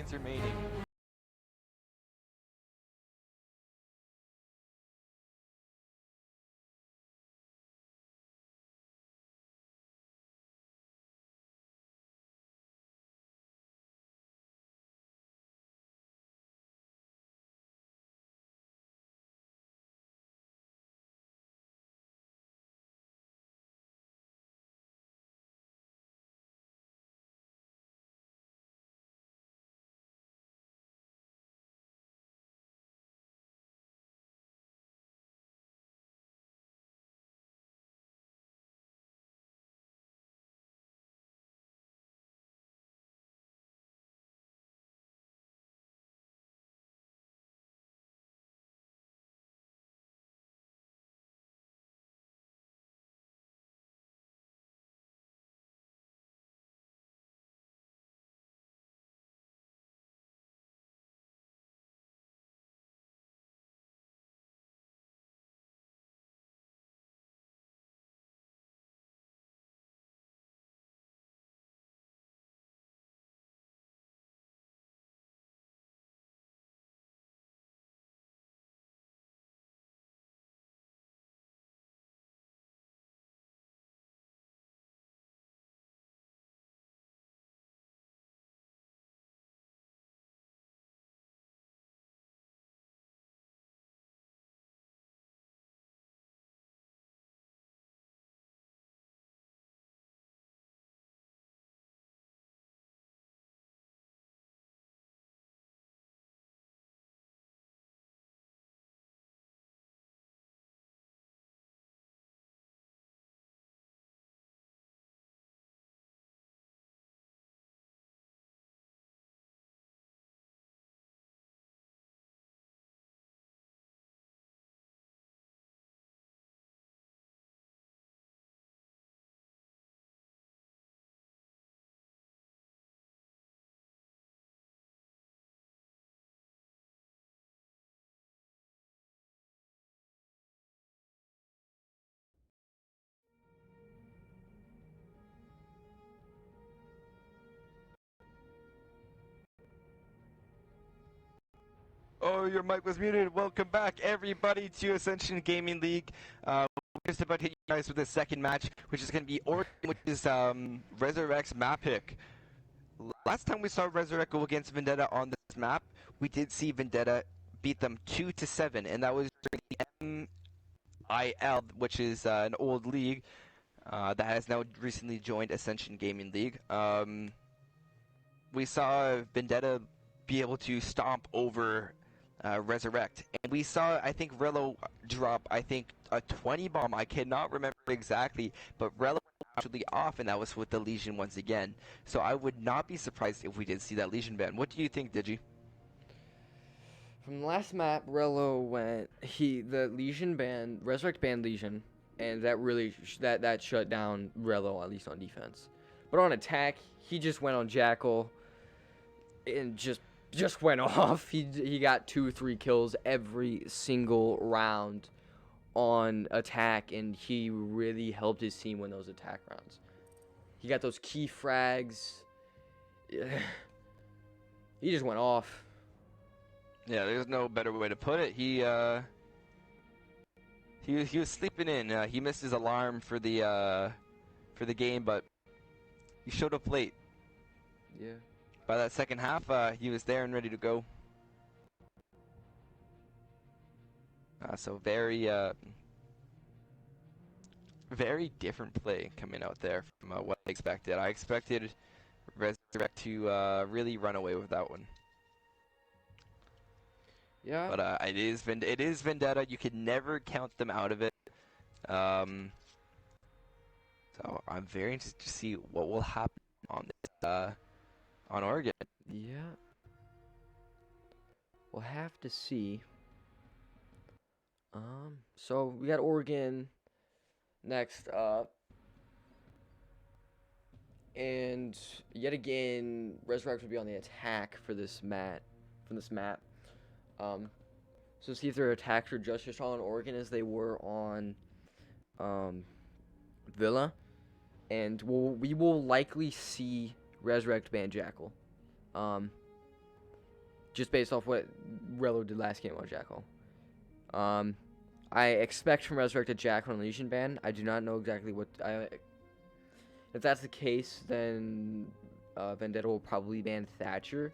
seconds remaining. Oh, your mic was muted. Welcome back, everybody, to Ascension Gaming League. We're just about to hit you guys with the second match, which is going to be Oregon, which is Resurrect's map pick. Last time we saw Resurrect go against Vendetta on this map, we did see Vendetta beat them 2-7, and that was during the MIL, which is an old league that has now recently joined Ascension Gaming League. We saw Vendetta be able to stomp over Resurrect. And we saw, I think, Rello drop, I think, a 20 bomb. I cannot remember exactly, but Rello actually off, and that was with the Legion once again. So I would not be surprised if we did see that Legion ban. What do you think, Digi? From the last map, Rello went, the Legion banned, Resurrect banned Legion, and that really, that shut down Rello, at least on defense. But on attack, he just went on Jackal, and just went off. He got 2-3 kills every single round on attack, and he really helped his team win those attack rounds. He got those key frags. He just went off. Yeah, there's no better way to put it. He was sleeping in. He missed his alarm for the game, but he showed up late. Yeah. By that second half, he was there and ready to go. So very different play coming out there from what I expected. I expected Resurrect to really run away with that one. Yeah. But it is Vendetta. You can never count them out of it. So I'm very interested to see what will happen on this on Oregon. Yeah. We'll have to see. So we got Oregon next up. And yet again, Resurrect will be on the attack for this map. So see if their attacks are just as strong on Oregon as they were on Villa. And we will likely see Resurrect ban Jackal. just based off what Relo did last game on Jackal. I expect from Resurrect a Jackal and Legion ban. I do not know exactly what. If that's the case, then Vendetta will probably ban Thatcher.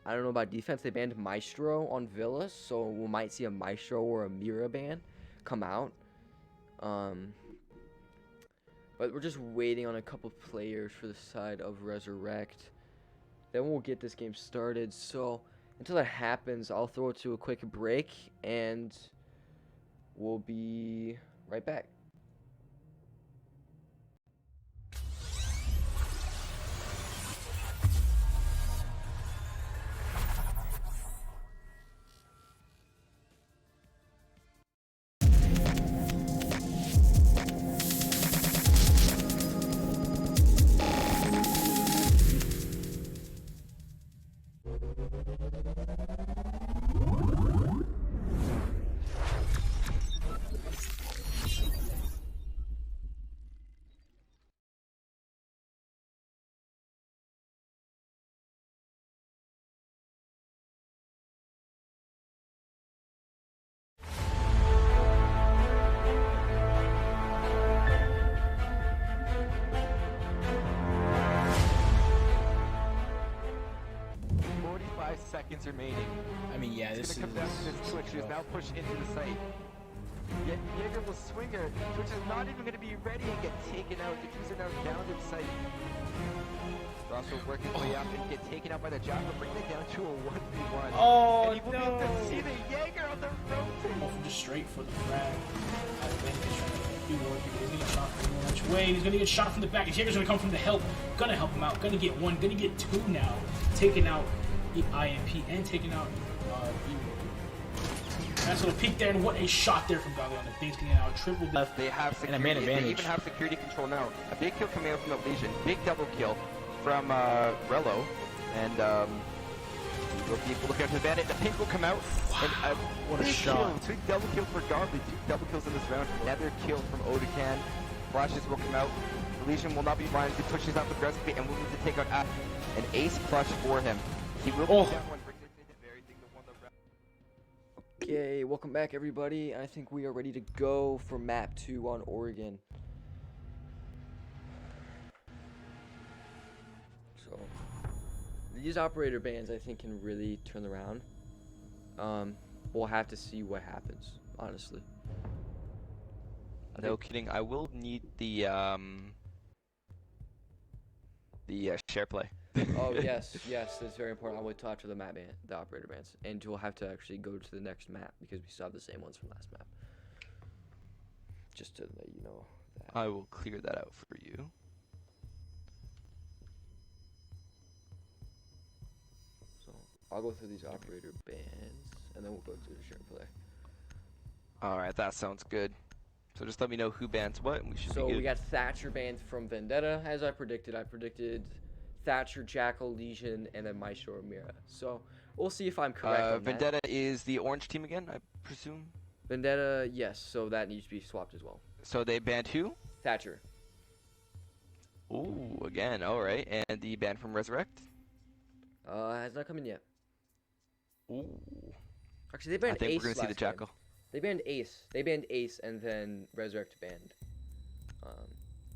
I don't know about defense. They banned Maestro on Villa, so we might see a Maestro or a Mira ban come out. But we're just waiting on a couple players for the side of Resurrect. Then we'll get this game started. So until that happens, I'll throw it to a quick break, and we'll be right back. Seconds remaining. I mean, yeah, this is gonna come down to this Twitch, who's now pushed into the site. Yet Jaeger will swing her. Twitch is not even going to be ready and get taken out. The Qs are now down to the site. Ross will work his way up and get taken out by the Jackal, bringing it down to a 1v1. Oh, and you will be able to see the Jaeger on the rotate. Just straight for the frag. He's gonna get shot from which way. He's gonna get shot from the back. And Jaeger's gonna come from the help. Gonna help him out. Gonna get one. Gonna get two now. Taking out IMP and taking out nice little peek there, and what a shot there from Gaga on the base, getting out triple left. They have security, and a man advantage. They even have security control now. A big kill coming out from the Legion. Big double kill from Relo. And we'll be looking out for the Bandit. The pink will come out. Wow. And What a big shot. Kill. Big double kill for Godly. 2 double kills in this round. Another kill from Odecan. Flashes will come out. The Legion will not be blind. He pushes out aggressively and will need to take out an ace clutch for him. He will Oh. down one. Everything the one that Okay, welcome back, everybody. I think we are ready to go for map 2 on Oregon. So, these operator bans, I think, can really turn around. We'll have to see what happens, honestly. No kidding. I will need the share play. Oh yes, that's very important. I will talk to the map ban, the operator bans, and we'll have to actually go to the next map because we still have the same ones from last map. Just to let you know that. I will clear that out for you. So I'll go through these operator bans, and then we'll go to the share play. All right, that sounds good. So just let me know who bans what, and we should. So be good. we got Thatcher banned from Vendetta, as I predicted. I predicted Thatcher, Jackal, Legion, and then Maestro or Mira. So we'll see if I'm correct on that. Vendetta is the orange team again, I presume. Vendetta, yes. So that needs to be swapped as well. So they banned who? Thatcher. Ooh, again. All right, and the ban from Resurrect. Has not come in yet. Ooh. Actually, they banned I think Ace we're gonna see the last game. Jackal. They banned Ace. They banned Ace, and then Resurrect banned.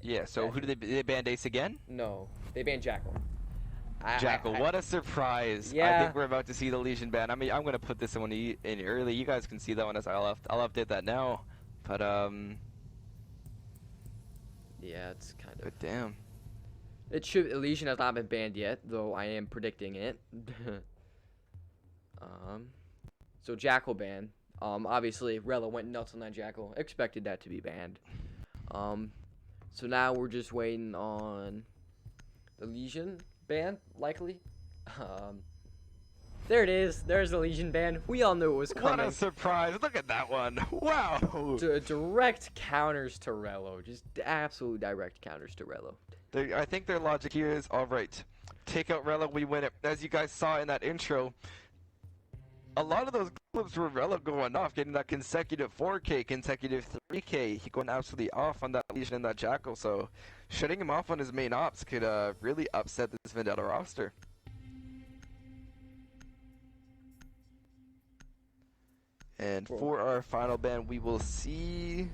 Yeah. So who did they banned Ace again? No, they banned Jackal. Jackal. What a surprise! I Yeah. think we're about to see the Legion ban. I mean, I'm gonna put this one in early. You guys can see that one as I'll update that now. But Yeah, it's kind of. But damn. It should. Legion has not been banned yet, though I am predicting it. So Jackal ban. Obviously Relo went nuts on that Jackal. Expected that to be banned. So now we're just waiting on the Legion ban, likely. There it is. There's the Legion ban. We all knew it was coming. What a surprise! Look at that one. Wow. Direct counters to Relo. Just absolute direct counters to Relo. I think their logic here is, all right, take out Relo, we win it. As you guys saw in that intro, a lot of those clips were Relo going off, getting that consecutive 4K, consecutive 3K. He going absolutely off on that Legion and that Jackal, so shutting him off on his main ops could really upset this Vendetta roster. And for our final ban, we will see...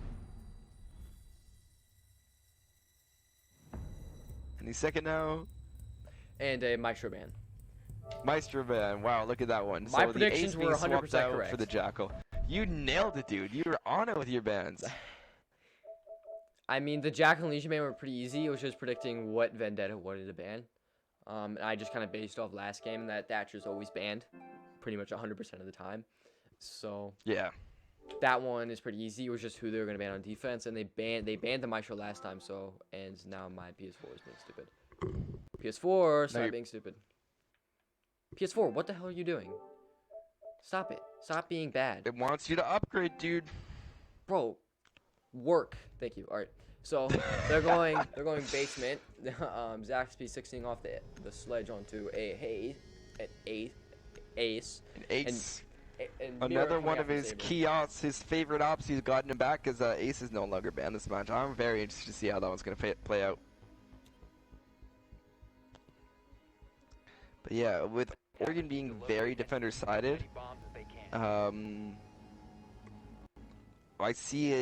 Any second now. And a Maestro ban. Maestro ban. Wow, look at that one. My so predictions the ace were being swapped 100% out correct. for the Jackal. You nailed it, dude. You were on it with your bans. I mean, the Jack and Legion ban were pretty easy. It was just predicting what Vendetta wanted to ban. And I just kind of based off last game that Thatcher's always banned, pretty much 100% of the time. So Yeah. that one is pretty easy. It was just who they were going to ban on defense, and they banned the Maestro last time. So, and now my PS4 is being stupid. PS4, stop being stupid. PS4, what the hell are you doing? Stop it. Stop being bad. It wants you to upgrade, dude. Bro, work. Thank you. All right. So they're going basement. Zach's P16 off the sledge onto an ace. An ace. And Another one of his key ops, his favorite ops. He's gotten him back because Ace is no longer banned this match. I'm very interested to see how that one's going to play out. But yeah, with Oregon being very defender-sided, I see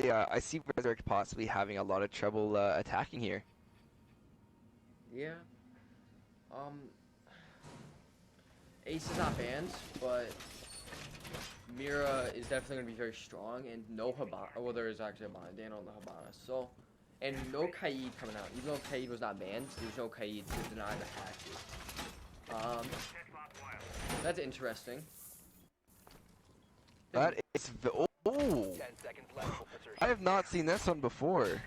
Resurrect possibly having a lot of trouble attacking here. Yeah. Ace is not banned, but Mira is definitely going to be very strong, and no Habana. Well, there is actually a ban on the Habana. So, and no Kaid coming out. Even though Kaid was not banned, there's no Kaid to deny the hatches. That's interesting. That is... Oh! I have not seen this one before.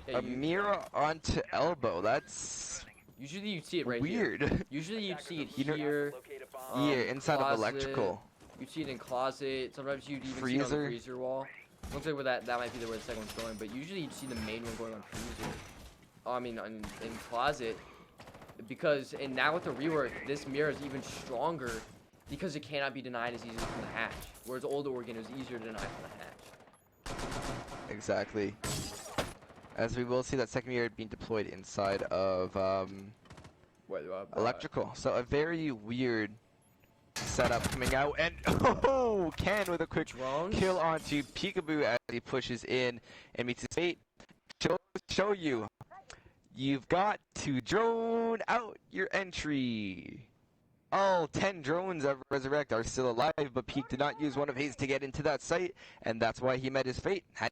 Yeah, A Mira onto elbow. That's usually you'd see it right weird. here. Usually you'd see it here. Yeah, inside closet. of electrical. You'd see it in closet. Sometimes you'd even see it on Freezer. the freezer wall. Looks like where that might be where the second one's going, but usually you'd see the main one going on freezer. I mean, in closet. Because, and now with the rework, this mirror is even stronger because it cannot be denied as easily from the hatch. Whereas old Oregon, it was easier to deny from the hatch. Exactly. As we will see that second mirror being deployed inside of electrical. So a very weird setup coming out, and oh, Ken with a quick kill onto Peekaboo as he pushes in and meets his fate. Show you. You've got to drone out your entry. All 10 drones of Resurrect are still alive, but Peek did not use one of his to get into that site, and that's why he met his fate. Yeah.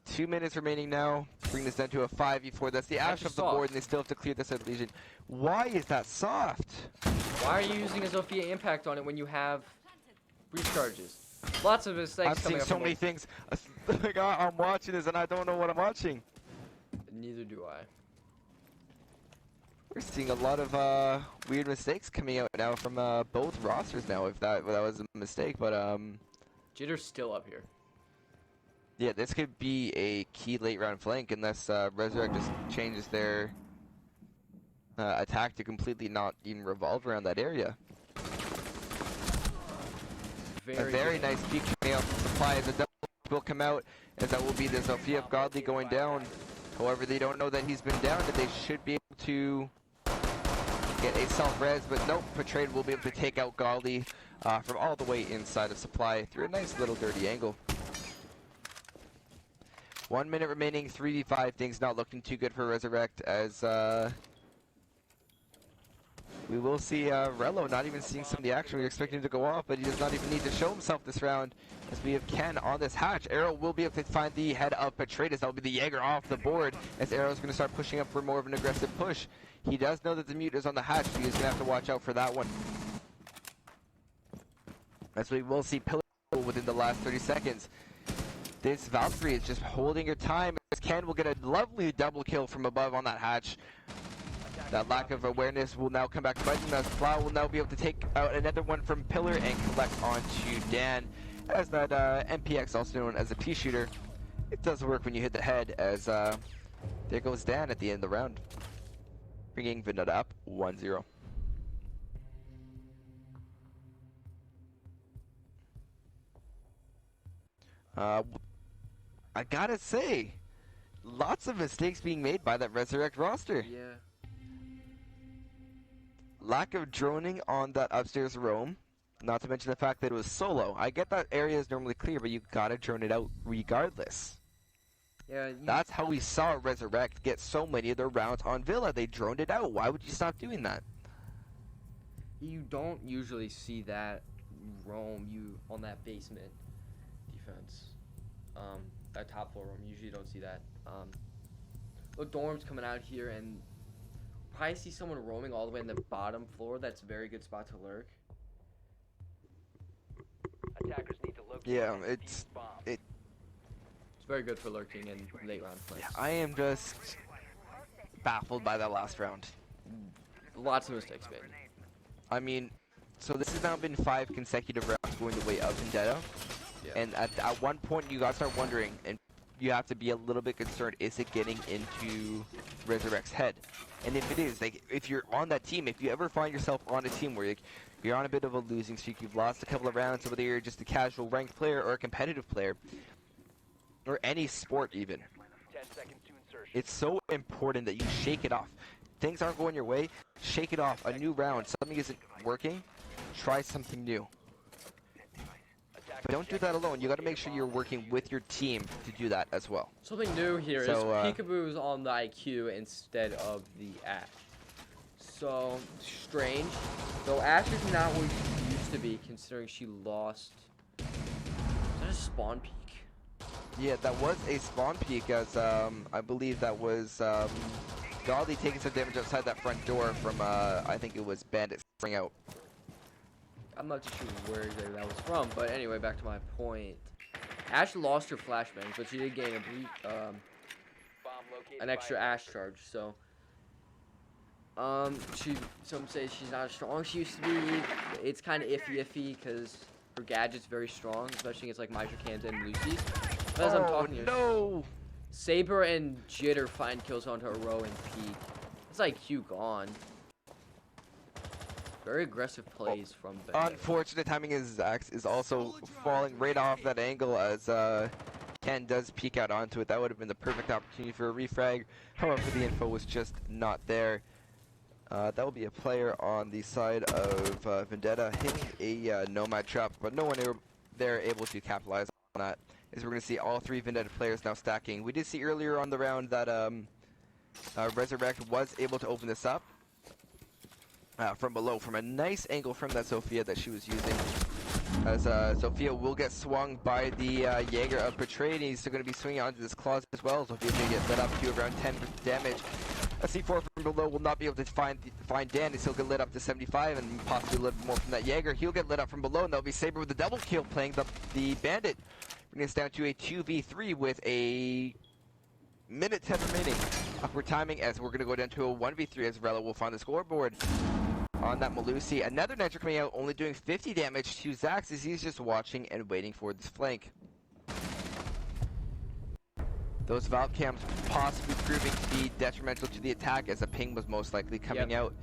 2 minutes remaining now. Bring this down to a 5v4. That's the ash of the board, and they still have to clear this out of Legion. Why is that soft? Why are you using a Zofia impact on it when you have breach charges? Lots of mistakes. I'm seeing so many things. Like, I'm watching this and I don't know what I'm watching. Neither do I. We're seeing a lot of weird mistakes coming out now from both rosters now. If that was a mistake, but Jitter's still up here. yeah, this could be a key late round flank unless Resurrect just changes their attack to completely not even revolve around that area. A very nice peek coming out from Supply as a double will come out, as that will be the Zofia of Godly going down. However, they don't know that he's been down, that they should be able to get a self-res, but nope, Betrayed will be able to take out Godly from all the way inside of Supply through a nice little dirty angle. 1 minute remaining, 3v5, things not looking too good for Resurrect as we will see Rello not even seeing some of the action. We were expecting him to go off, but he does not even need to show himself this round as we have Ken on this hatch. Arrow will be able to find the head of Betrayed. That will be the Jaeger off the board as Arrow's going to start pushing up for more of an aggressive push. He does know that the mute is on the hatch, so he's going to have to watch out for that one. As we will see Pillar within the last 30 seconds. This Valkyrie is just holding her time as Ken will get a lovely double kill from above on that hatch. That lack of awareness will now come back to bite him as Plow will now be able to take out another one from Pillar and collect onto Dan. As that MPX, also known as a pea shooter, it does work when you hit the head as there goes Dan at the end of the round. Bringing Vendetta up 1-0. I gotta say, lots of mistakes being made by that Resurrect roster. Yeah. Lack of droning on that upstairs roam. Not to mention the fact that it was solo. I get that area is normally clear, but you gotta drone it out regardless. Yeah. That's how we saw Resurrect get so many of their rounds on Villa. They droned it out. Why would you stop doing that? You don't usually see that roam on that basement defense. That top floor roam. You usually don't see that. Look, Dorm's coming out here and probably see someone roaming all the way in the bottom floor. That's a very good spot to lurk. Attackers need to locate Yeah, and it's defuse bomb. It's very good for lurking in late round fights. I am just baffled by that last round. Lots of mistakes made. I mean, so this has now been 5 consecutive rounds going the way of Vendetta. Yeah. And at one point, you gotta start wondering, and you have to be a little bit concerned, is it getting into Resurrect's head? And if it is, like, if you're on that team, if you ever find yourself on a team where you're on a bit of a losing streak, you've lost a couple of rounds, whether you're just a casual ranked player or a competitive player, or any sport even, 10 seconds to insertion. it's so important that you shake it off. Things aren't going your way, shake it off. A new round, something isn't working, try something new. But don't do that alone. You got to make sure you're working with your team to do that as well. Something new here So, is Peekaboo's on the IQ instead of the Ashe. So strange. Though Ashe is not what she used to be, considering she lost. Is that a spawn peak? Yeah, that was a spawn peek, as I believe that was Godly taking some damage outside that front door from I think it was Bandit spring out. I'm not too sure where exactly that was from, but anyway, back to my point. Ashe lost her flashbangs, but she did gain Bomb located an extra by Ashe charge. So, some say she's not as strong as she used to be. It's kind of iffy because her gadget's very strong, especially against like Mitra Kanta and Lucy's. But as I'm talking here, no! Saber and Jitter find kills onto Aro and Peak. It's like IQ gone. Very aggressive plays from Vendetta. Unfortunate timing is Zax is also falling right off that angle as Ken does peek out onto it. That would have been the perfect opportunity for a refrag. However, the info was just not there. That will be a player on the side of Vendetta hitting a Nomad trap, but no one there able to capitalize on that. As we're going to see all 3 Vendetta players now stacking. We did see earlier on the round that Resurrect was able to open this up. From below, from a nice angle from that Sophia that she was using. As Sophia will get swung by the Jaeger of Betrayed, and he's still going to be swinging onto this closet as well. Sophia's going to get lit up to around 10 damage. A C4 from below will not be able to find Dan. He's still get lit up to 75 and possibly a little bit more from that Jaeger. He'll get lit up from below, and that'll be Saber with the double kill playing the Bandit. Bringing us down to a 2v3 with a minute 10 remaining. Awkward timing as we're going to go down to a 1v3 as Rella will find the scoreboard. On that Malusi, another Nitro coming out, only doing 50 damage to Zax as he's just watching and waiting for this flank. Those Valve cams possibly proving to be detrimental to the attack as a ping was most likely coming out.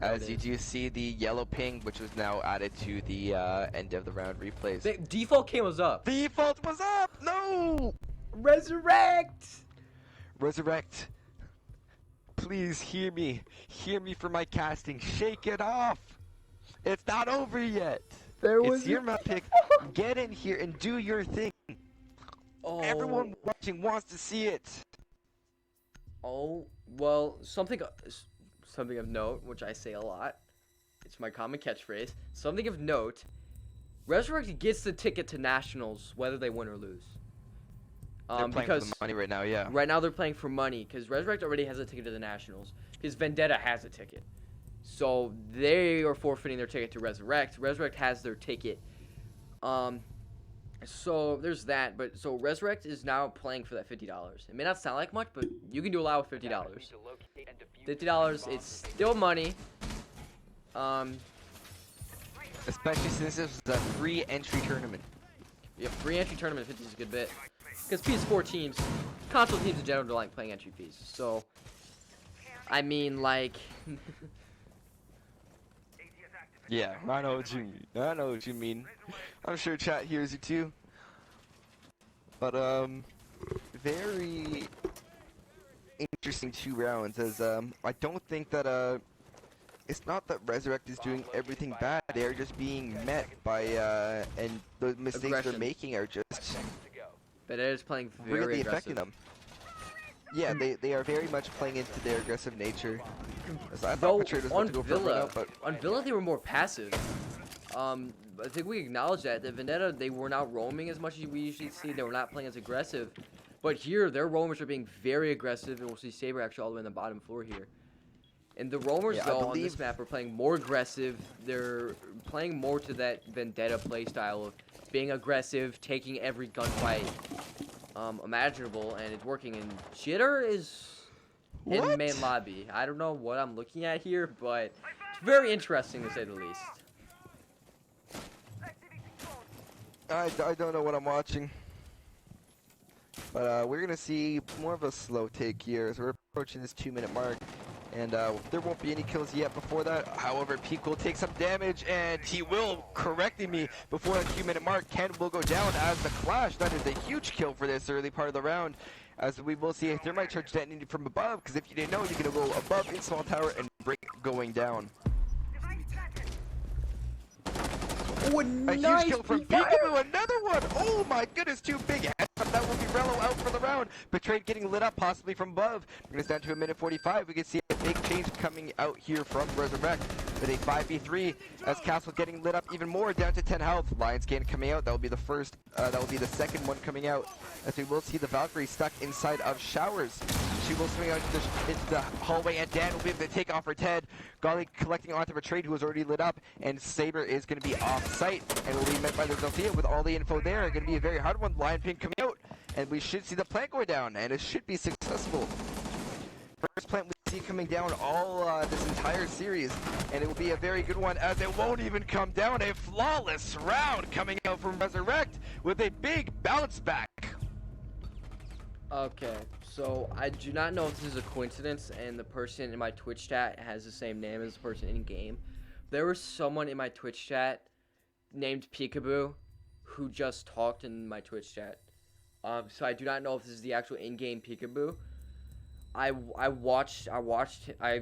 As you do see the yellow ping, which was now added to the end of the round replays. The default cam was up. Default was up! No! Resurrect! Resurrect. Please hear me. Hear me for my casting. Shake it off. It's not over yet. It's your map pick. Get in here and do your thing. Oh. Everyone watching wants to see it. Oh, well, something of note, which I say a lot. It's my common catchphrase. Something of note. Resurrect gets the ticket to Nationals, whether they win or lose. They're playing because for the money right now, yeah. right now they're playing for money because Resurrect already has a ticket to the Nationals because Vendetta has a ticket. So they are forfeiting their ticket to Resurrect. Resurrect has their ticket. So there's that. But so Resurrect is now playing for that $50. It may not sound like much, but you can do a lot with $50. $50, it's still money. Especially since this is a free entry tournament. Yeah, free entry tournament 50 is a good bit. Because PS4 teams, console teams in general don't like playing entry fees. So, I mean, like... Yeah, I know what you mean. I know what you mean. I'm sure chat hears you too. But, very interesting 2 rounds, as I don't think that it's not that Resurrect is doing everything bad. They're just being met by and the mistakes they're Aggression. making are just Seconds to go. Vendetta is playing very really aggressive. affecting them. Yeah, they are very much playing into their aggressive nature. As I thought Though Betrayed was about on to go for a Villa, run-out, but on Villa they were more passive. I think we acknowledge that. The Vendetta, they were not roaming as much as we usually see. They were not playing as aggressive. But here, their roamers are being very aggressive, and we'll see Saber actually all the way on the bottom floor here. And the roamers, Yeah, I though, on this believe- map are playing more aggressive. They're playing more to that Vendetta playstyle of being aggressive, taking every gunfight imaginable, and it's working. And Shitter is in What? main lobby. I don't know what I'm looking at here, but it's very interesting to say the least. I don't know what I'm watching. But we're going to see more of a slow take here as we're approaching this 2-minute mark. And there won't be any kills yet before that. However, Peak will take some damage, and he will, correcting me, before the 2-minute mark, Ken will go down as the clash. That is a huge kill for this early part of the round, as we will see a thermite charge detonated from above, because if you didn't know, you can go above in small tower and break going down. Oh, A nice huge kill from pre-fire! Peekaboo, another one! Oh my goodness, too big. That will be Rello out for the round. Betrayed getting lit up, possibly from above. Bring us down to 1:45. We can see a big change coming out here from Resurrect with a 5v3 as Castle getting lit up even more, down to 10 health. Lions Gate coming out. That will be the first, that will be the second one coming out, as we will see the Valkyrie stuck inside of showers. She will swing out into the hallway, and Dan will be able to take off her Ted. Golly collecting onto Betrayed, who was already lit up, and Saber is going to be off site and will be met by the Zofia with all the info there. Going to be a very hard one. Lion Pink coming out, and we should see the plant go down, and it should be successful. First plant we see coming down all this entire series, and it will be a very good one, as it won't even come down. A flawless round coming out from Resurrect with a big bounce back. Okay, so I do not know if this is a coincidence, and the person in my Twitch chat has the same name as the person in game. There was someone in my Twitch chat named Peekaboo who just talked in my Twitch chat. So I do not know if this is the actual in-game Peekaboo. I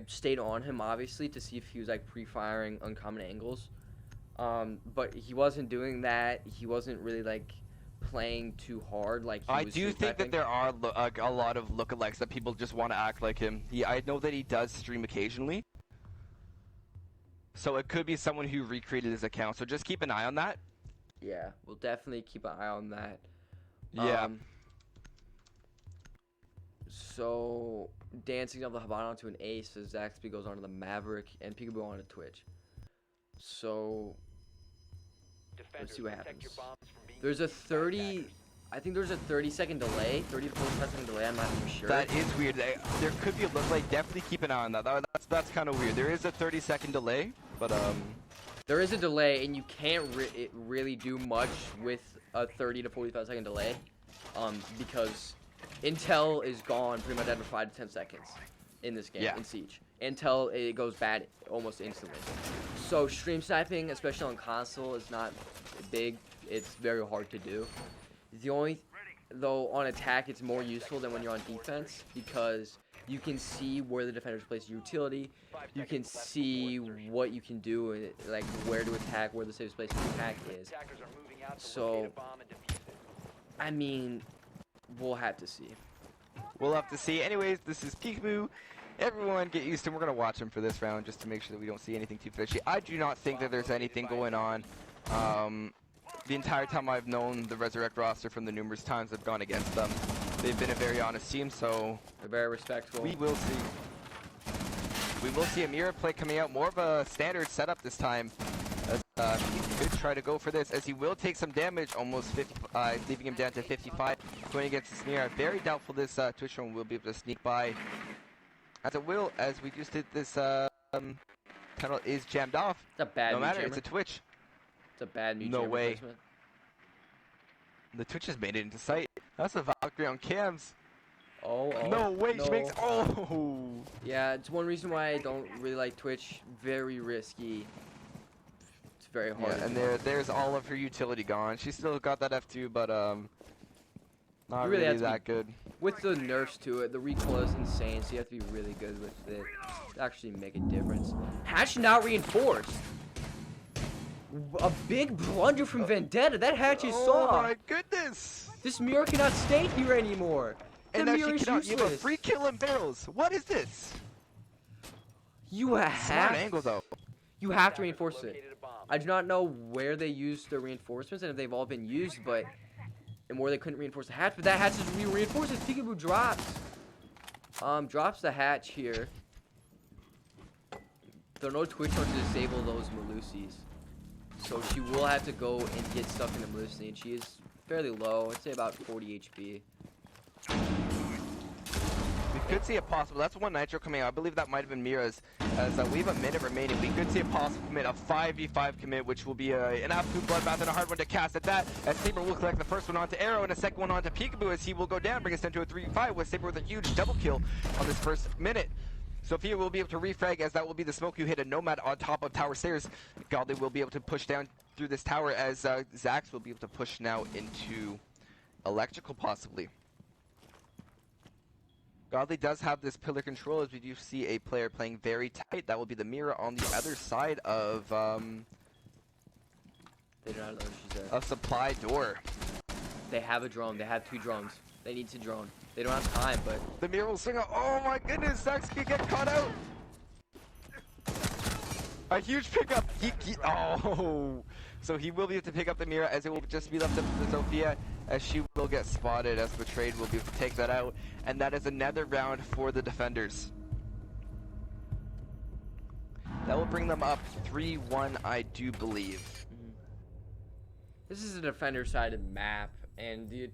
stayed on him obviously to see if he was like pre-firing uncommon angles. But he wasn't doing that. He wasn't really like playing too hard like he I was do think that there are a lot of lookalikes that people just want to act like him. I know that he does stream occasionally, so it could be someone who recreated his account. So just keep an eye on that. Yeah, we'll definitely keep an eye on that. Yeah. So dancing of the Habana onto an ace as Zaxby goes on to the Maverick and Peekaboo on to Twitch. So let's see what happens. There's a 30, I think there's a 30-second delay, 30 to 45-second delay. I'm not too sure. That is weird. There could be a lookalike. Definitely keep an eye on that. That's kind of weird. There is a 30-second delay, but there is a delay, and you can't really do much with a 30 to 45-second delay, because Intel is gone pretty much after 5 to 10 seconds in this game, in Siege. Intel, it goes bad almost instantly. So stream sniping, especially on console, is not big. It's very hard to do. The only, though, on attack, it's more useful than when you're on defense, because you can see where the defenders place utility. You can see what you can do, and like where to attack, where the safest place to attack is. So, I mean, we'll have to see. we'll have to see. Anyways, this is Peekaboo. Everyone get used to him. We're going to watch him for this round just to make sure that we don't see anything too fishy. I do not think that there's anything going on. The entire time I've known the Resurrect roster, from the numerous times I've gone against them, they've been a very honest team, so They're very respectful. we will see. We will see a mirror play coming out, more of a standard setup this time. As he could try to go for this, as he will take some damage, almost 50, leaving him down to 55. Going against the Sneer, very doubtful this Twitch one will be able to sneak by. As it will, as we just did this tunnel is jammed off. It's a bad No mute matter, jammer. it's a Twitch. It's a bad mute No jammer way. placement. The Twitch has made it into sight. That's a Valkyrie on cams. Oh, No way, no. she makes. Oh! Yeah, it's one reason why I don't really like Twitch. Very risky. It's very hard. Yeah, and there's all of her utility gone. She still got that F2, but Not You really really have to that good. With the nerfs to it, the recoil is insane, so you have to be really good with it to actually make a difference. Hatch not reinforced. A big blunder from Vendetta. That hatch is Oh soft. my goodness! This mirror cannot stay here anymore. The And now mirror she is cannot. You have a useless. free kill in barrels. What is this? You Smart have angle though. You have to reinforce it. Located a bomb. I do not know where they used the reinforcements and if they've all been used, but and where they couldn't reinforce the hatch. But that hatch is reinforced. Peekaboo drops. Drops the hatch here. There are no Twitch to disable those Malusis. So she will have to go and get stuck in the Malusi, and she is fairly low. I'd say about 40 HP. We could see a possible. That's one Nitro coming out. I believe that might have been Mira's. As we have a minute remaining, we could see a possible commit, a 5v5 commit, which will be an absolute bloodbath and a hard one to cast at that. As Saber will collect the first one onto Arrow and a second one onto Peekaboo as he will go down, bring us down to a 3v5 with Saber with a huge double kill on this first minute. Sophia will be able to refrag as that will be the smoke you hit a Nomad on top of tower stairs. Godly will be able to push down through this tower as Zax will be able to push now into electrical possibly. Godly does have this pillar control as we do see a player playing very tight. That will be the Mira on the other side of They do not know she's there. a supply door. They have a drone. They have 2 drones. They need to drone. They don't have time, but The Mira will swing out. Oh my goodness, Zax can get caught out. A huge pickup. Oh, so he will be able to pick up the Mira as it will just be left up to Sophia as she will get spotted as Betrayed will be able to take that out. And that is another round for the defenders. That will bring them up 3-1, I do believe. this is a defender-sided map, and the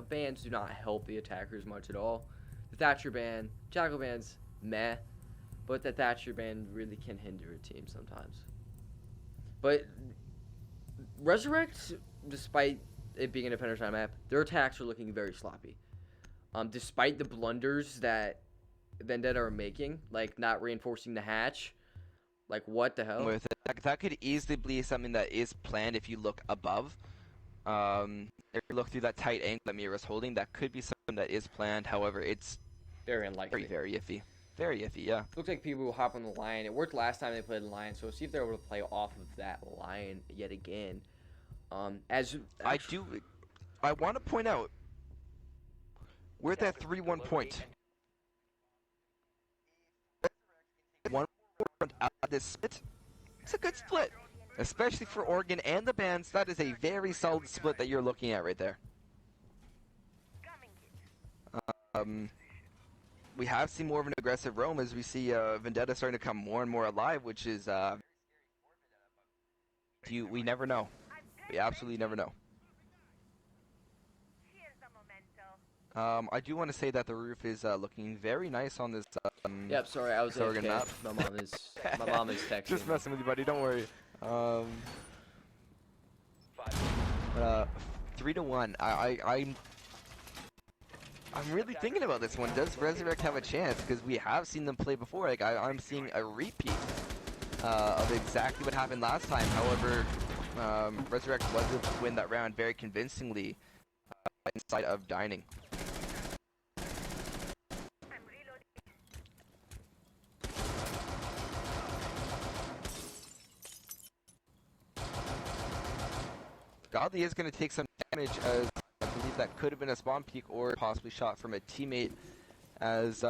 bans do not help the attackers much at all. The Thatcher ban, Jackal ban's meh, but the Thatcher ban really can hinder a team sometimes. But Resurrect, despite it being a defender-sided map, their attacks are looking very sloppy. Despite the blunders that Vendetta are making, like not reinforcing the hatch, like what the hell? With it, that could easily be something that is planned if you look above. If you look through that tight angle that Mira's holding, that could be something that is planned. However, it's Very unlikely. very iffy. Very iffy, yeah. Looks like people will hop on the line. It worked last time they played the line, so we'll see if they're able to play off of that line yet again. I want to point out, we're at that 3-1 point. One point out of this split. It's a good split, especially for Oregon and the bands. That is a very solid split that you're looking at right there. We have seen more of an aggressive roam as we see Vendetta starting to come more and more alive, which is we never know. We absolutely never know. I do want to say that the roof is looking very nice on this. Yep, sorry, I was Oregon AFK. map. My mom is texting. Just messing with you, buddy. Don't worry. 3-1. I'm really thinking about this one. Does Resurrect have a chance? Because we have seen them play before. Like I'm seeing a repeat of exactly what happened last time. However, Resurrect was able to win that round very convincingly inside of Dining. Godly is going to take some damage as I believe that could have been a spawn peek or possibly shot from a teammate as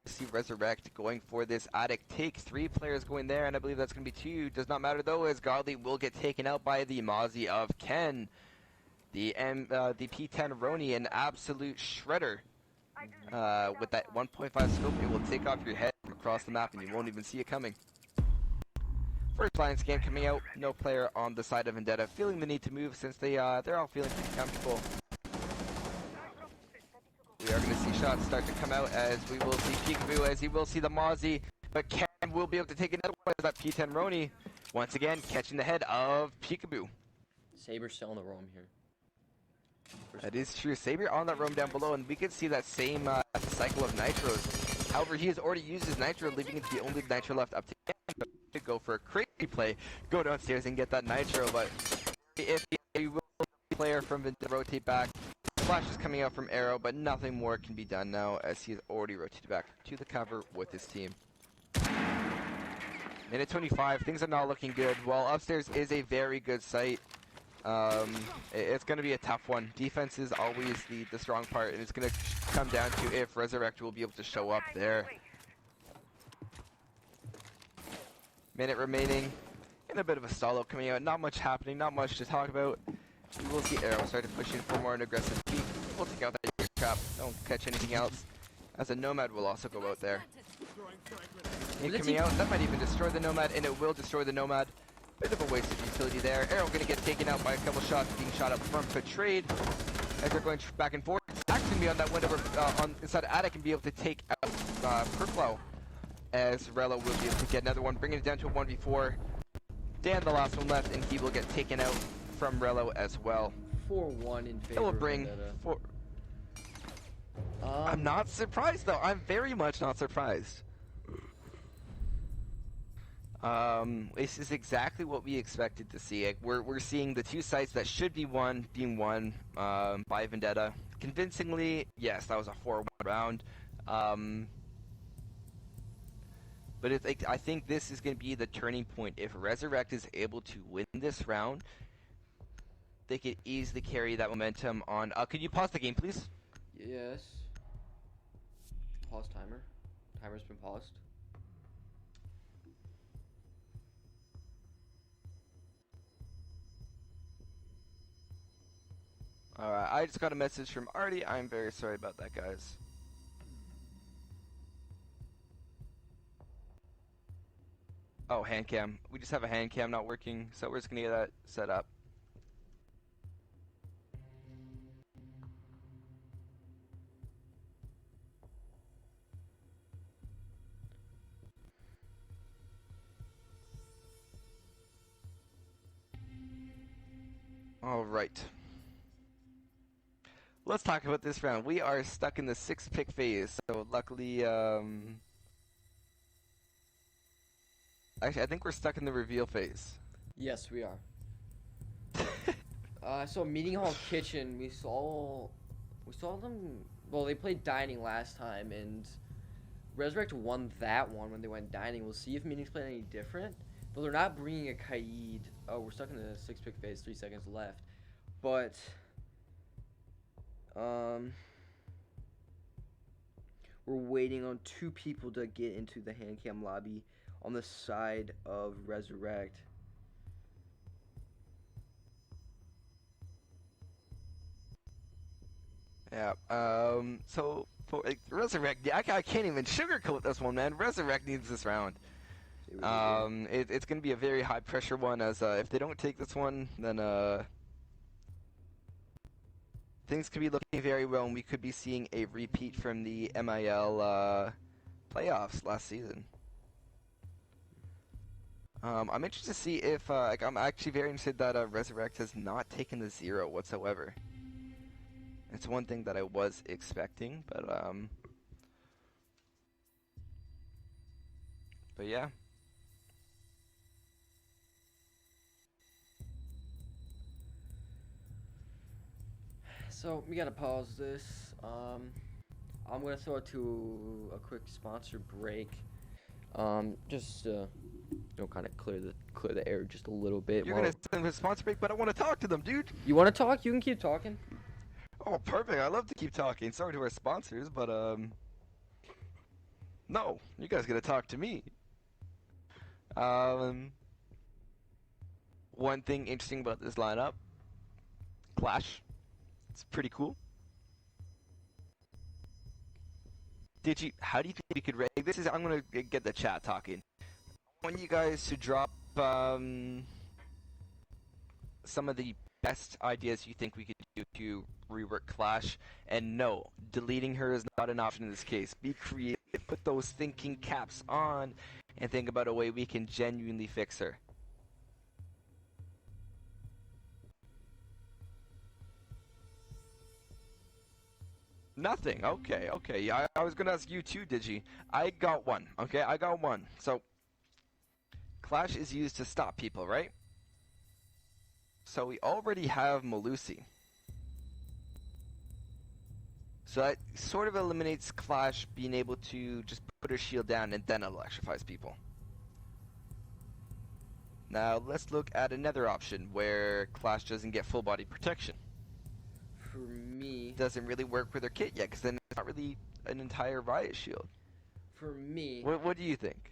see Resurrect going for this attic take. 3 players going there and I believe that's going to be 2. Does not matter though as Godly will get taken out by the Mozzie of Ken. The P10 Roni, an absolute shredder. With that 1.5 scope, it will take off your head from across the map and you won't even see it coming. First line scan coming out, no player on the side of Vendetta feeling the need to move since they're all feeling pretty comfortable. We are going to see shots start to come out as we will see Peekaboo as he will see the Mozzie, but Ken will be able to take another one as that P10 Roni once again catching the head of Peekaboo. Saber's still on the roam here. That is true. Saber on that roam down below, and we can see that same cycle of nitros. However, he has already used his nitro, leaving it to the only nitro left up to him. To go for a crazy play, go downstairs and get that nitro, but if he will be player from Vendetta rotate back. Flash is coming out from Arrow, but nothing more can be done now as he has already rotated back to the cover with his team. Minute 25, things are not looking good. While upstairs is a very good site, it's going to be a tough one. Defense is always the strong part, and it's going to come down to if Resurrect will be able to show up there. Minute remaining, and a bit of a stall out coming out. Not much happening, not much to talk about. We will see Arrow start to push in for more an aggressive peek. We'll take out that trap, don't catch anything else. As a Nomad will also go out there. And coming out, that might even destroy the Nomad, and it will destroy the Nomad. Bit of a waste of utility there. Arrow gonna get taken out by a couple shots, being shot up front for trade. As they're going back and forth, Axe can be on that window on inside Attic and be able to take out Perklow. As Rello will be able to get another one, bringing it down to a 1v4. Dan, the last one left, and he will get taken out from Rello as well. 4-1 in favor. It will bring of Vendetta. four. I'm not surprised though. I'm very much not surprised. This is exactly what we expected to see. Like, we're seeing the two sites that should be won being won by Vendetta convincingly. Yes, that was a 4-1 round. But it's like, I think this is going to be the turning point. If Resurrect is able to win this round, they could easily carry that momentum on. Could you pause the game, please? Yes. Pause timer. Timer's been paused. Alright, I just got a message from Artie. I'm very sorry about that, guys. Oh, hand cam. We just have a hand cam not working, so we're just gonna get that set up. Alright. Let's talk about this round. We are stuck in the 6th pick phase, so luckily, actually, I think we're stuck in the reveal phase. Yes, we are. So Meeting Hall Kitchen, we saw them. Well, they played Dining last time, and Resurrect won that one when they went Dining. We'll see if Meeting's playing any different. Though they're not bringing a Kaid. Oh, we're stuck in the 6th pick phase. 3 seconds left, but we're waiting on 2 people to get into the hand cam lobby on the side of Resurrect. Yeah, so for Resurrect, yeah, I can't even sugarcoat this one, man. Resurrect needs this round. It's going to be a very high pressure one, as if they don't take this one, then things could be looking very well, and we could be seeing a repeat from the MIL playoffs last season. I'm interested to see if I'm actually very interested that Resurrect has not taken the 0 whatsoever. It's one thing that I was expecting, but yeah. So we gotta pause this. I'm gonna throw it to a quick sponsor break. Just kind of clear the air just a little bit. You're gonna send a sponsor break, but I want to talk to them, dude. You want to talk? You can keep talking. Oh, perfect. I love to keep talking. Sorry to our sponsors, but no, you guys gotta talk to me. One thing interesting about this lineup, Clash. It's pretty cool. How do you think we could rate this? I'm gonna get the chat talking. I want you guys to drop some of the best ideas you think we could do to rework Clash. And no, deleting her is not an option in this case. Be creative, put those thinking caps on, and think about a way we can genuinely fix her. Nothing. Okay. Yeah, I was gonna ask you too, Digi. I got one. Okay, I got one. So, Clash is used to stop people, right? So we already have Malusi. So that sort of eliminates Clash being able to just put her shield down and then electrifies people. Now let's look at another option where Clash doesn't get full body protection. For me, Doesn't really work with her kit yet, because then it's not really an entire riot shield. for me, What do you think?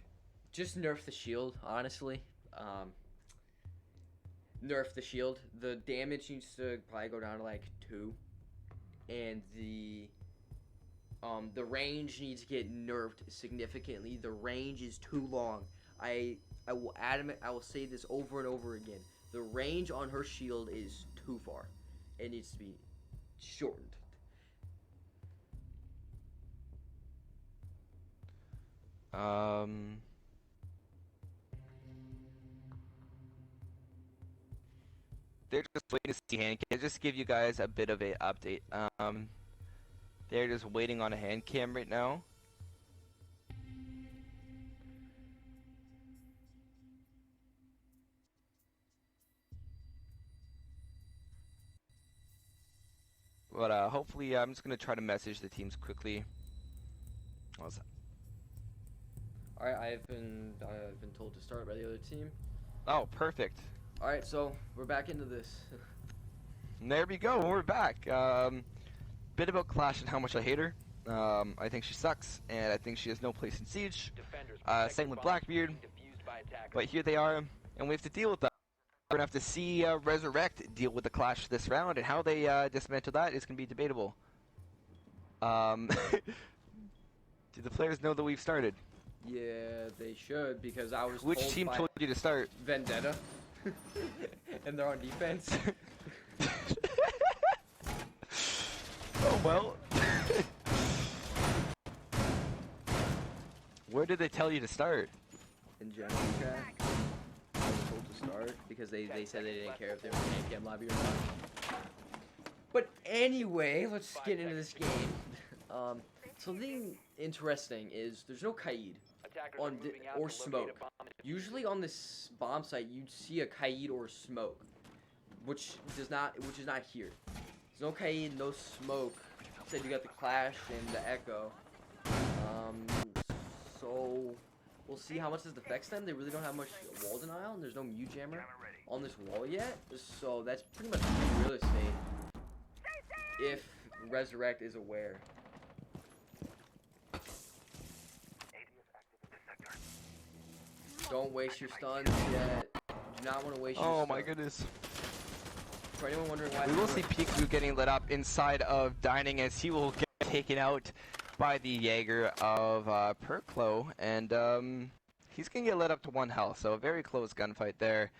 just nerf the shield, honestly. Nerf the shield. The damage needs to probably go down to like 2, and the range needs to get nerfed significantly. The range is too long. I will say this over and over again. The range on her shield is too far. It needs to be shortened. They're just waiting to see hand cam. Just to give you guys a bit of a update. They're just waiting on a hand cam right now. But hopefully, I'm just gonna try to message the teams quickly. What was that? All right, I've been told to start by the other team. Oh, perfect. All right, so we're back into this. And there we go. We're back. Bit about Clash and how much I hate her. I think she sucks, and I think she has no place in Siege. Defenders, Same with Blackbeard. defused by attackers. But here they are, and we have to deal with that. We're gonna have to see Resurrect deal with the Clash this round, and how they dismantle that is gonna be debatable. Do the players know that we've started? Yeah, they should, because I was Which told team by told you to start? Vendetta, and they're on defense. Oh well. Where did they tell you to start? In general chat, I was told to start because they said they didn't care if they were in hand cam lobby or not. But anyway, let's get into this game. Something interesting is there's no Kaid Attackers on are moving out or to locate a smoke. bomb. Usually on this bomb site, you'd see a Kaid or smoke, which is not here. There's no Kaid, no smoke. Said you got the Clash and the Echo. So we'll see how much this affects them. They really don't have much wall denial, and there's no mute jammer on this wall yet. So that's pretty much real estate. If Resurrect is aware. Don't waste your stuns yet. Do not want to waste your Oh stuns. my goodness. For anyone wondering why, We will see Piku getting lit up inside of Dining, as he will get taken out by the Jaeger of Perklo, and he's gonna get lit up to 1 health, so a very close gunfight there,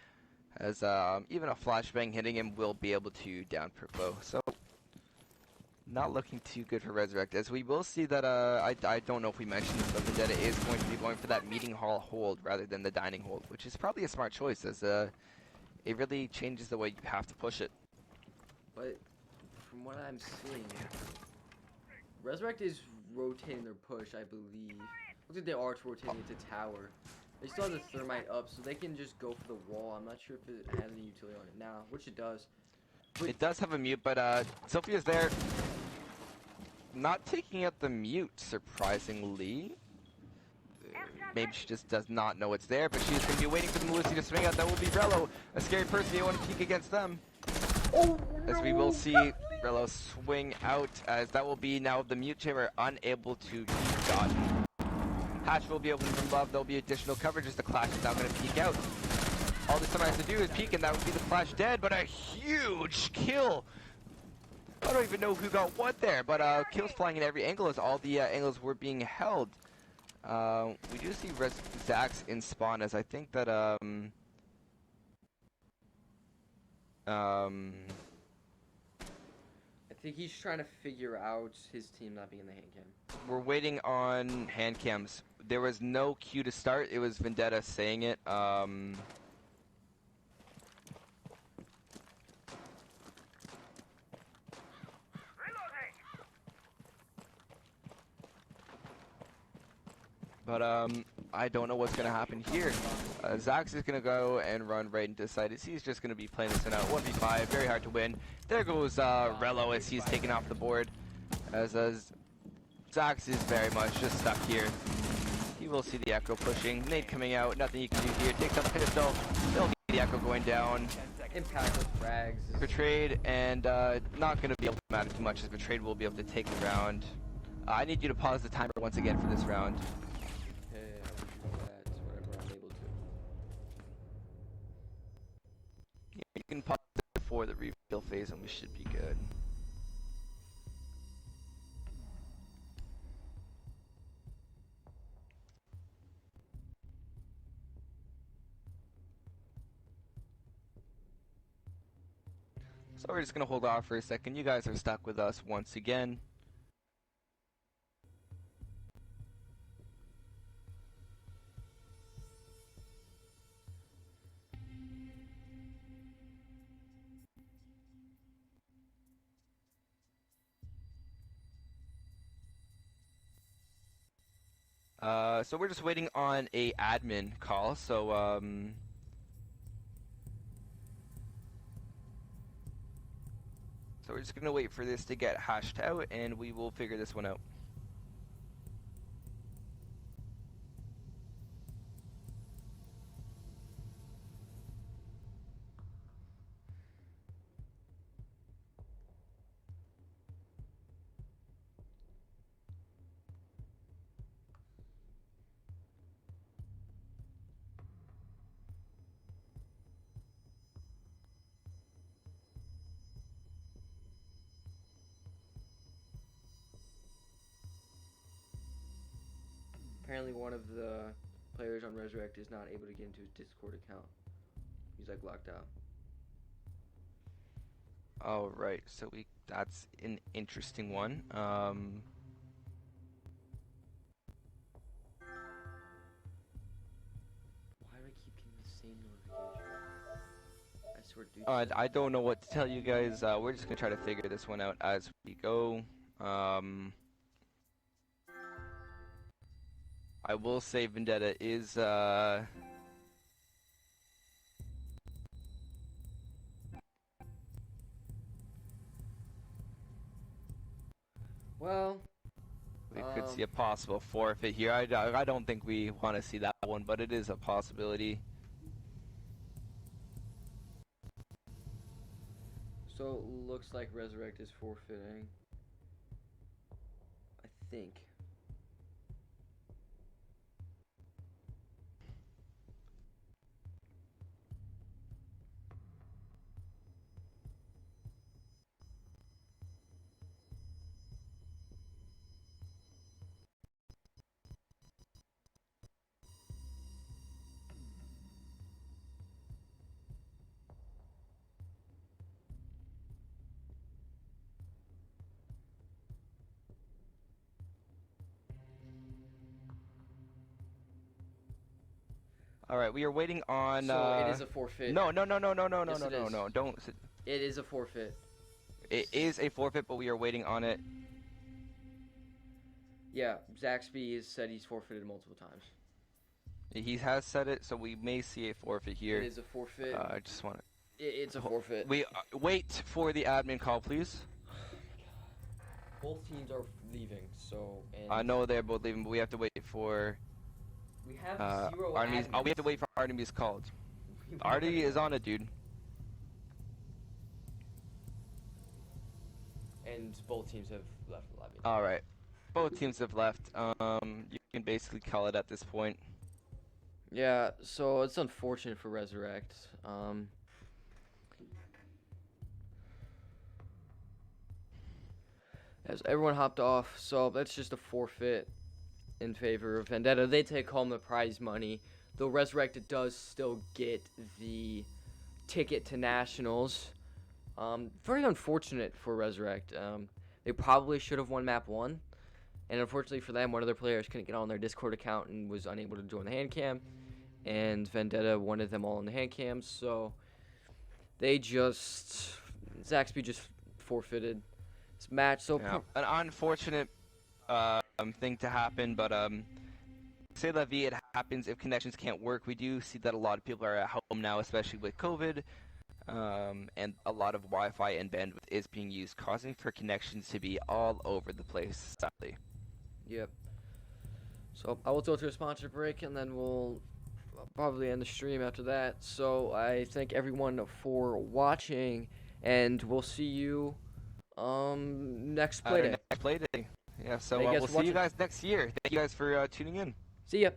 as even a flashbang hitting him will be able to down Perklo. So not looking too good for Resurrect, as we will see that I don't know if we mentioned this, but Vendetta is going to be going for that meeting hall hold rather than the dining hold, which is probably a smart choice, as it really changes the way you have to push it. But from what I'm seeing, Resurrect is rotating their push, I believe. Looks like they are rotating it to tower. They still have the thermite up, so they can just go for the wall. I'm not sure if it has any utility on it now, which it does. But It does have a mute, but Sophia's there. Not taking out the mute, surprisingly. Maybe she just does not know it's there, but she's going to be waiting for the Melusi to swing out. That will be Rello, a scary person. You want to peek against them. oh, As we will see Rello swing out, as that will be now the mute chamber unable to be gotten. Hatch will be open from above. There'll be additional coverage as the Clash is now going to peek out. All this time has to do is peek, and that would be the Clash dead, but a huge kill. I don't even know who got what there, but kills flying in every angle as all the angles were being held. We do see Zax in spawn, as I think that I think he's trying to figure out his team not being in the hand cam. we're waiting on hand cams. There was no cue to start. It was Vendetta saying it. But I don't know what's gonna happen here. Zax is gonna go and run right into side. He's just gonna be playing this in a 1v5, very hard to win. There goes Rello as he's taken off the board. as Zax is very much just stuck here. He will see the Echo pushing. Nade coming out. Nothing he can do here. Takes out the pistol. They'll get the Echo going down. Impact with frags. Betrayed, and not going to be able to matter too much as Betrayed will be able to take the round. I need you to pause the timer once again for this round. Okay, I will do that whenever I'm able to. You can pause it before the reveal phase and we should be good. So we're just going to hold off for a second. You guys are stuck with us once again. So we're just waiting on a admin call. So so we're just gonna wait for this to get hashed out, and we will figure this one out. Apparently one of the players on Resurrect is not able to get into his Discord account. He's like locked out. All right, so that's an interesting one. Why do I keep getting the same notification? I swear, dude. I don't know what to tell you guys. We're just gonna try to figure this one out as we go. I will say Vendetta is Well, we could see a possible forfeit here. I don't think we want to see that one, but it is a possibility. so it looks like Resurrect is forfeiting. I think. All right, we are waiting on. So it is a forfeit. No. Don't. It is a forfeit. It is a forfeit, but we are waiting on it. Yeah, Zaxby has said he's forfeited multiple times. He has said it, so we may see a forfeit here. It is a forfeit. I just want to. It's a forfeit. We wait for the admin call, please. Both teams are leaving, so. And I know they're both leaving, but we have to wait for. we have zero Artemis. admins. We have to wait for Artemis called. Artie is on it, dude. And both teams have left the lobby. All right, both teams have left. You can basically call it at this point. Yeah, so it's unfortunate for Resurrect. As everyone hopped off, so that's just a forfeit in favor of Vendetta. They take home the prize money, though Resurrected does still get the ticket to Nationals. Very unfortunate for Resurrect. They probably should have won map 1, and unfortunately for them, one of their players couldn't get on their Discord account and was unable to join the hand cam, and Vendetta wanted them all in the hand cams, so they just Zaxby just forfeited this match. So Yeah, an unfortunate thing to happen, but say la vie, it happens if connections can't work. We do see that a lot of people are at home now, especially with COVID. and a lot of Wi-Fi and bandwidth is being used, causing for connections to be all over the place, sadly. Yep. So I will go to a sponsor break, and then we'll probably end the stream after that. So I thank everyone for watching, and we'll see you next At our Playday. next play day. Yeah, so Thank you guys we'll for see you watching. guys next year. Thank you guys for tuning in. See ya.